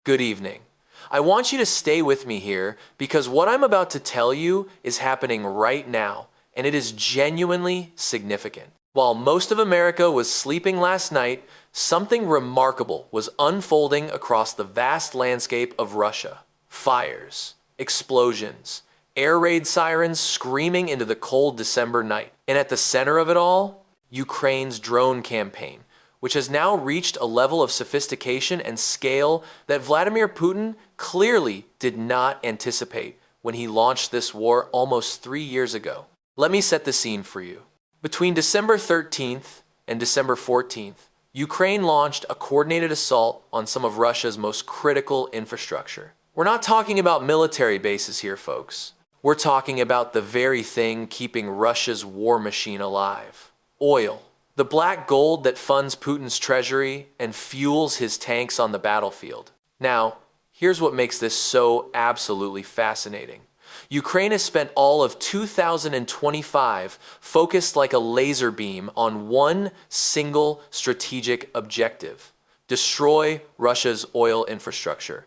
Good evening. I want you to stay with me here because what I'm about to tell you is happening right now, and it is genuinely significant. While most of America was sleeping last night, something remarkable was unfolding across the vast landscape of Russia. Fires, explosions, air raid sirens screaming into the cold December night. And at the center of it all, Ukraine's drone campaign, which has now reached a level of sophistication and scale that Vladimir Putin clearly did not anticipate when he launched this war almost 3 years ago. Let me set the scene for you. Between December 13th and December 14th, Ukraine launched a coordinated assault on some of Russia's most critical infrastructure. We're not talking about military bases here, folks. We're talking about the very thing keeping Russia's war machine alive: oil. The black gold that funds Putin's treasury and fuels his tanks on the battlefield. Now, here's what makes this so absolutely fascinating. Ukraine has spent all of 2025 focused like a laser beam on one single strategic objective: destroy Russia's oil infrastructure.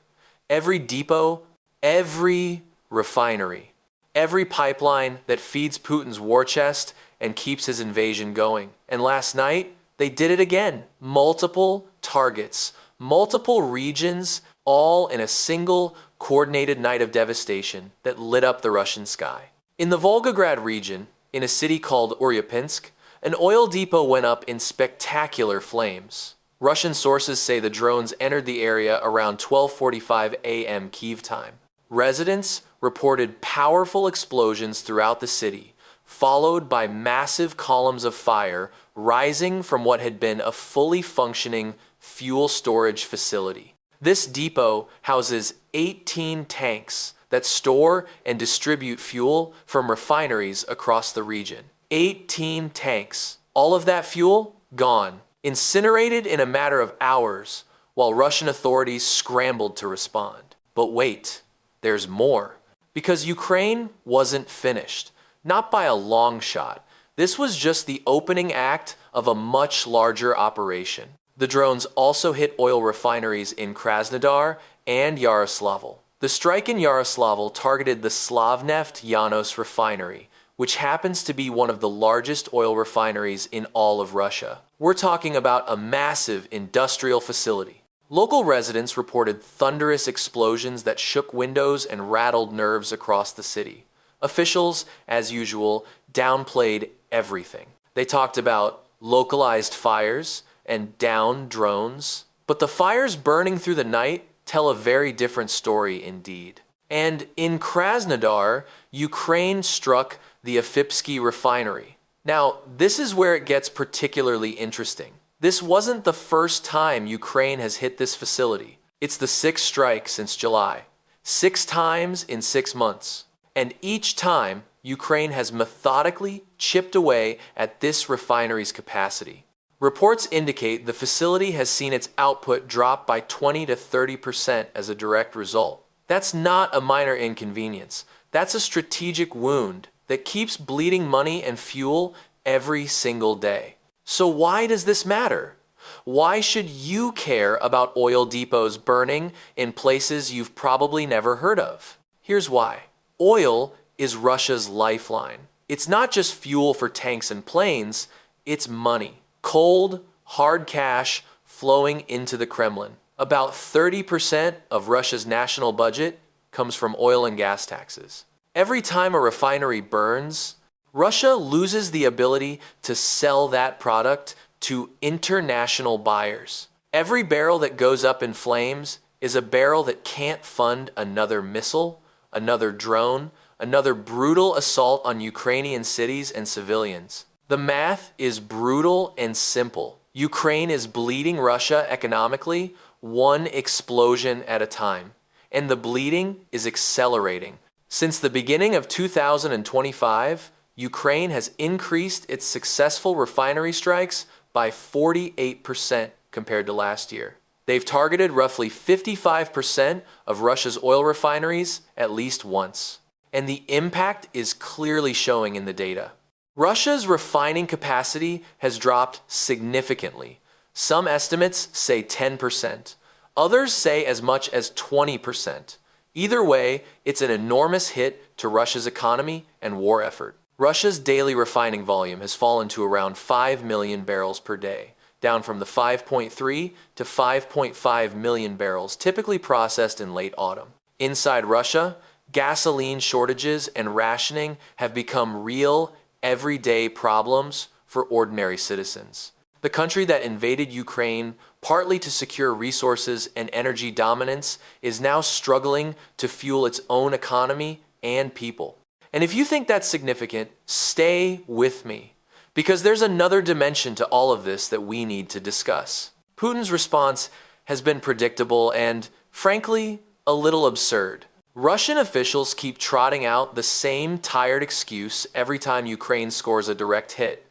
Every depot, every refinery, every pipeline that feeds Putin's war chest and keeps his invasion going. And last night, they did it again. Multiple targets, multiple regions, all in a single coordinated night of devastation that lit up the Russian sky. In the Volgograd region, in a city called Uryupinsk, an oil depot went up in spectacular flames. Russian sources say the drones entered the area around 12:45 a.m. Kyiv time. Residents reported powerful explosions throughout the city, followed by massive columns of fire rising from what had been a fully functioning fuel storage facility. This depot houses 18 tanks that store and distribute fuel from refineries across the region. 18 tanks. All of that fuel gone, incinerated in a matter of hours, while Russian authorities scrambled to respond. But wait, there's more. Because Ukraine wasn't finished. Not by a long shot. This was just the opening act of a much larger operation. The drones also hit oil refineries in Krasnodar and Yaroslavl. The strike in Yaroslavl targeted the Slavneft Yanos refinery, which happens to be one of the largest oil refineries in all of Russia. We're talking about a massive industrial facility. Local residents reported thunderous explosions that shook windows and rattled nerves across the city. Officials, as usual, downplayed everything. They talked about localized fires and downed drones, but the fires burning through the night tell a very different story indeed. And in Krasnodar, Ukraine struck the Afipsky refinery. Now, this is where it gets particularly interesting. This wasn't the first time Ukraine has hit this facility. It's the 6th strike since July. 6 times in 6 months. And each time, Ukraine has methodically chipped away at this refinery's capacity. Reports indicate the facility has seen its output drop by 20 to 30% as a direct result. That's not a minor inconvenience. That's a strategic wound that keeps bleeding money and fuel every single day. So why does this matter? Why should you care about oil depots burning in places you've probably never heard of? Here's why. Oil is Russia's lifeline. It's not just fuel for tanks and planes, it's money. Cold, hard cash flowing into the Kremlin. About 30% of Russia's national budget comes from oil and gas taxes. Every time a refinery burns, Russia loses the ability to sell that product to international buyers. Every barrel that goes up in flames is a barrel that can't fund another missile, another drone, another brutal assault on Ukrainian cities and civilians. The math is brutal and simple. Ukraine is bleeding Russia economically, one explosion at a time. And the bleeding is accelerating. Since the beginning of 2025, Ukraine has increased its successful refinery strikes by 48% compared to last year. They've targeted roughly 55% of Russia's oil refineries at least once. And the impact is clearly showing in the data. Russia's refining capacity has dropped significantly. Some estimates say 10%. Others say as much as 20%. Either way, it's an enormous hit to Russia's economy and war effort. Russia's daily refining volume has fallen to around 5 million barrels per day, down from the 5.3 to 5.5 million barrels typically processed in late autumn. Inside Russia, gasoline shortages and rationing have become real, everyday problems for ordinary citizens. The country that invaded Ukraine partly to secure resources and energy dominance is now struggling to fuel its own economy and people. And if you think that's significant, stay with me, because there's another dimension to all of this that we need to discuss. Putin's response has been predictable and, frankly, a little absurd. Russian officials keep trotting out the same tired excuse every time Ukraine scores a direct hit.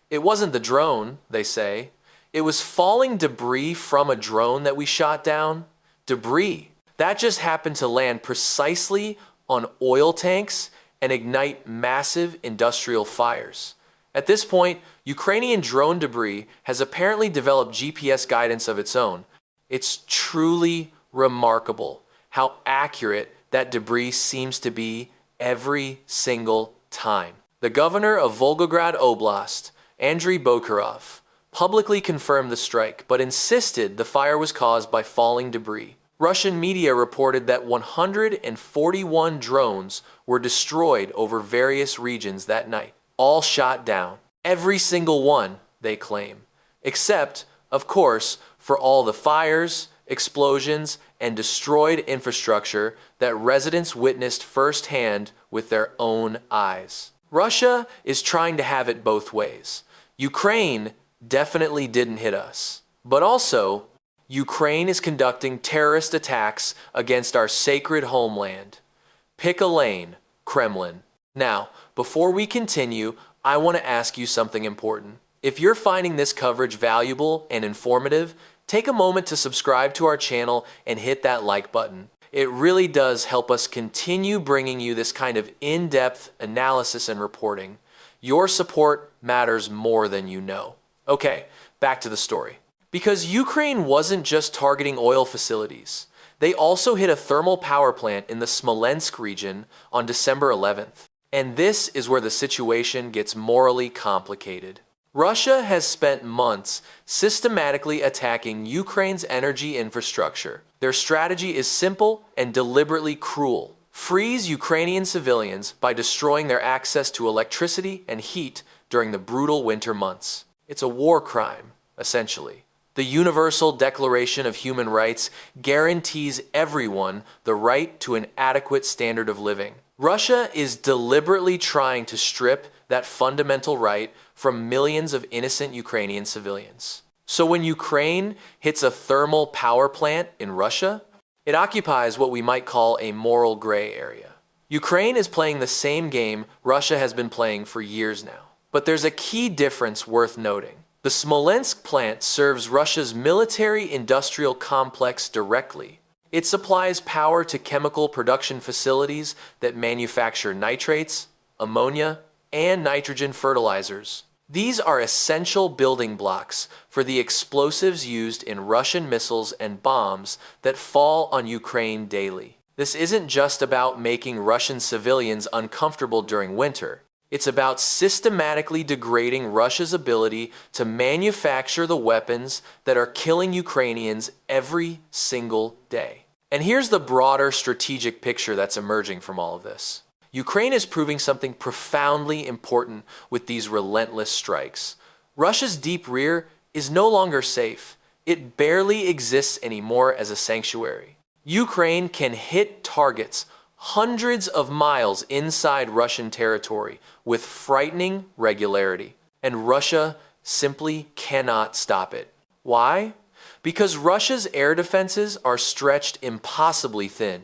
It wasn't the drone, they say. It was falling debris from a drone that we shot down. Debris. That just happened to land precisely on oil tanks and ignite massive industrial fires. At this point, Ukrainian drone debris has apparently developed GPS guidance of its own. It's truly remarkable how accurate that debris seems to be every single time. The governor of Volgograd Oblast, Andriy Bokarov, publicly confirmed the strike, but insisted the fire was caused by falling debris. Russian media reported that 141 drones were destroyed over various regions that night, all shot down. Every single one, they claim, except, of course, for all the fires, explosions, and destroyed infrastructure that residents witnessed firsthand with their own eyes. Russia is trying to have it both ways. Ukraine definitely didn't hit us, but also, Ukraine is conducting terrorist attacks against our sacred homeland. Pick a lane, Kremlin. Now, before we continue, I want to ask you something important. If you're finding this coverage valuable and informative, take a moment to subscribe to our channel and hit that like button. It really does help us continue bringing you this kind of in-depth analysis and reporting. Your support matters more than you know. Okay, back to the story. Because Ukraine wasn't just targeting oil facilities. They also hit a thermal power plant in the Smolensk region on December 11th. And this is where the situation gets morally complicated. Russia has spent months systematically attacking Ukraine's energy infrastructure. Their strategy is simple and deliberately cruel. Freeze Ukrainian civilians by destroying their access to electricity and heat during the brutal winter months. It's a war crime, essentially. The Universal Declaration of Human Rights guarantees everyone the right to an adequate standard of living. Russia is deliberately trying to strip that fundamental right from millions of innocent Ukrainian civilians. So when Ukraine hits a thermal power plant in Russia, it occupies what we might call a moral gray area. Ukraine is playing the same game Russia has been playing for years now. But there's a key difference worth noting. The Smolensk plant serves Russia's military-industrial complex directly. It supplies power to chemical production facilities that manufacture nitrates, ammonia, and nitrogen fertilizers. These are essential building blocks for the explosives used in Russian missiles and bombs that fall on Ukraine daily. This isn't just about making Russian civilians uncomfortable during winter. It's about systematically degrading Russia's ability to manufacture the weapons that are killing Ukrainians every single day. And here's the broader strategic picture that's emerging from all of this. Ukraine is proving something profoundly important with these relentless strikes. Russia's deep rear is no longer safe. It barely exists anymore as a sanctuary. Ukraine can hit targets hundreds of miles inside Russian territory with frightening regularity, and Russia simply cannot stop it. Why? Because Russia's air defenses are stretched impossibly thin.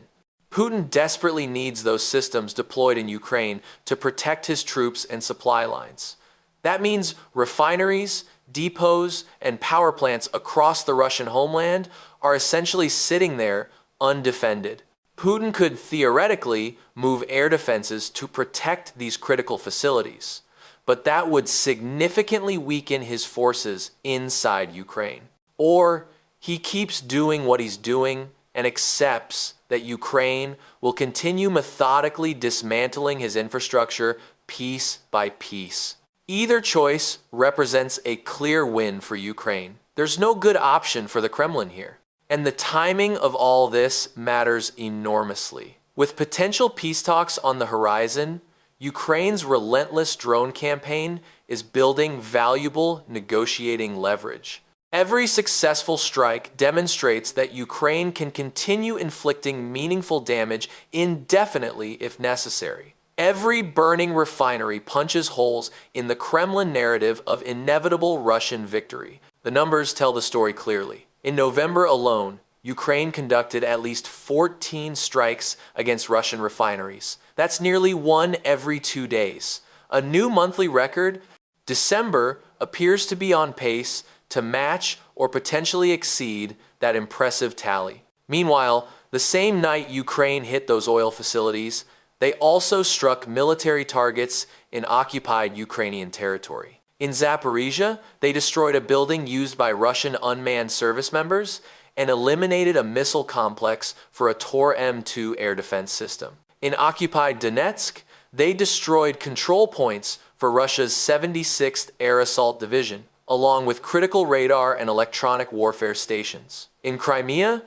Putin desperately needs those systems deployed in Ukraine to protect his troops and supply lines. That means refineries, depots, and power plants across the Russian homeland are essentially sitting there undefended. Putin could theoretically move air defenses to protect these critical facilities, but that would significantly weaken his forces inside Ukraine. Or He keeps doing what he's doing and accepts that Ukraine will continue methodically dismantling his infrastructure piece by piece. Either choice represents a clear win for Ukraine. There's no good option for the Kremlin here. And the timing of all this matters enormously. With potential peace talks on the horizon, Ukraine's relentless drone campaign is building valuable negotiating leverage. Every successful strike demonstrates that Ukraine can continue inflicting meaningful damage indefinitely if necessary. Every burning refinery punches holes in the Kremlin narrative of inevitable Russian victory. The numbers tell the story clearly. In November alone, Ukraine conducted at least 14 strikes against Russian refineries. That's nearly one every 2 days. A new monthly record. December appears to be on pace to match or potentially exceed that impressive tally. Meanwhile, the same night Ukraine hit those oil facilities, they also struck military targets in occupied Ukrainian territory. In Zaporizhia, they destroyed a building used by Russian unmanned service members and eliminated a missile complex for a Tor M2 air defense system. In occupied Donetsk, they destroyed control points for Russia's 76th Air Assault Division, along with critical radar and electronic warfare stations. In Crimea,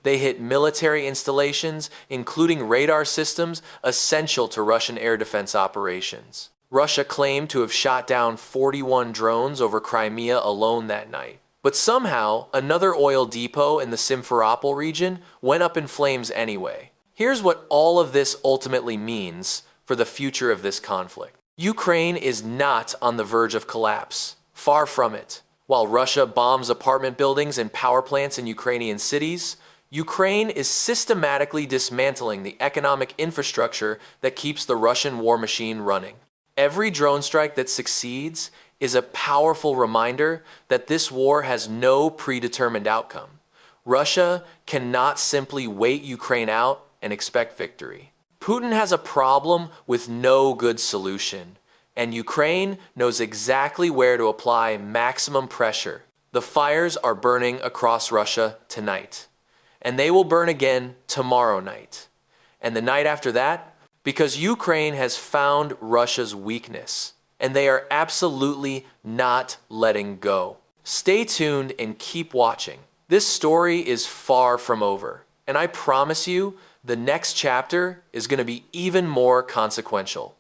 they hit military installations, including radar systems essential to Russian air defense operations. Russia claimed to have shot down 41 drones over Crimea alone that night. But somehow, another oil depot in the Simferopol region went up in flames anyway. Here's what all of this ultimately means for the future of this conflict. Ukraine is not on the verge of collapse. Far from it. While Russia bombs apartment buildings and power plants in Ukrainian cities, Ukraine is systematically dismantling the economic infrastructure that keeps the Russian war machine running. Every drone strike that succeeds is a powerful reminder that this war has no predetermined outcome. Russia cannot simply wait Ukraine out and expect victory. Putin has a problem with no good solution, and Ukraine knows exactly where to apply maximum pressure. The fires are burning across Russia tonight, and they will burn again tomorrow night, and the night after that, because Ukraine has found Russia's weakness, and they are absolutely not letting go. Stay tuned and keep watching. This story is far from over, and I promise you, the next chapter is going to be even more consequential.